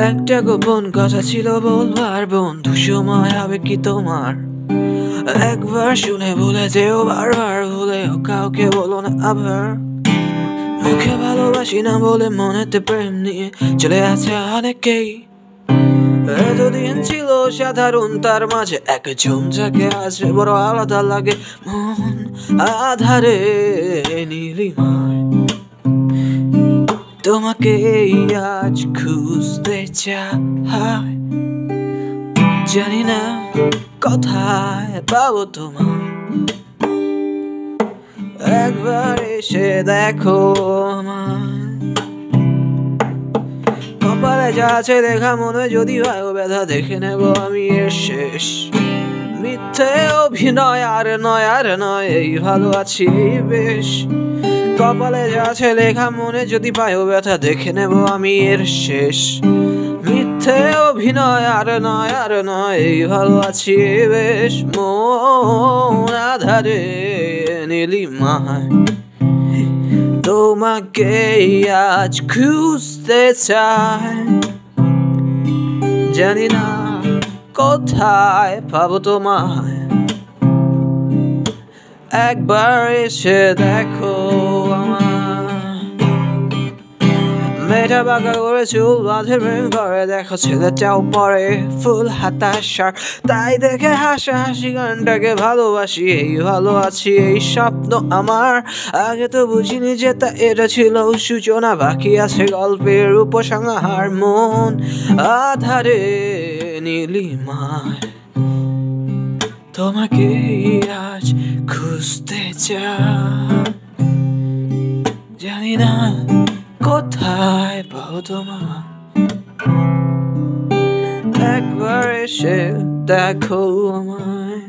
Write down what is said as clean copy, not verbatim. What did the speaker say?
একটা গোপন কথা ছিল বলবার, বন্ধু সময় হবে কি তোমার? একবার শুনে ভুলে যেও, বারবার ভুলেও কাউকে বলো না আবার। মুখে ভালোবাসি না বলে মনেতে প্রেম নিয়ে চলে আছে অনেকেই। এতদিন ছিল সাধারণ, তার মাঝে একজন যাকে আছে বড় আলাদা লাগে। মন আধারে নীলিমায় তোমাকে আজ খুঁজতে চাই, জানি না কোথায় পাবো তোমায়। একবার এসে দেখো আমায়, কপালে যা আছে লেখা, মনে যদি বায়ু ব্যথা দেখে নেব আমি এর শেষ। মিথ্যে অভিনয় আর নয় আর নয়, এই ভালো আছি এই বেশ। কপালে যা আছে লেখা, মনে যদি বায়ু ব্যথা দেখে নেব আমি এর শেষ। মিথ্যে অভিনয় আর নয় আর নয়, এই ভালো আছি এই বেশ। মন আধারে নীলিমায় তোমাকে আজ খুঁজতে চাই, জানি না কোথায় পাবো তোমায়। একবার এসে দেখো আমায়। মেয়েটা বাঁকা করে চুল বাঁধে, প্রেম করে দেখো ছেলেটাও পরে ফুল হতাশার। তাই দেখে হাসাহাসি গানটাকে ভালোবাসি, এই ভালো আছি এই স্বপ্ন আমার। আগে তো বুঝিনি যে তা এটা ছিল সূচনা, বাকি আছে গল্পের উপসংহার। মন আধারে নীলিমায় তোমাকে আজ খুঁজতে চাই, জানি না কোথায় পাবো তোমায়। একবার এসে দেখো আমায়।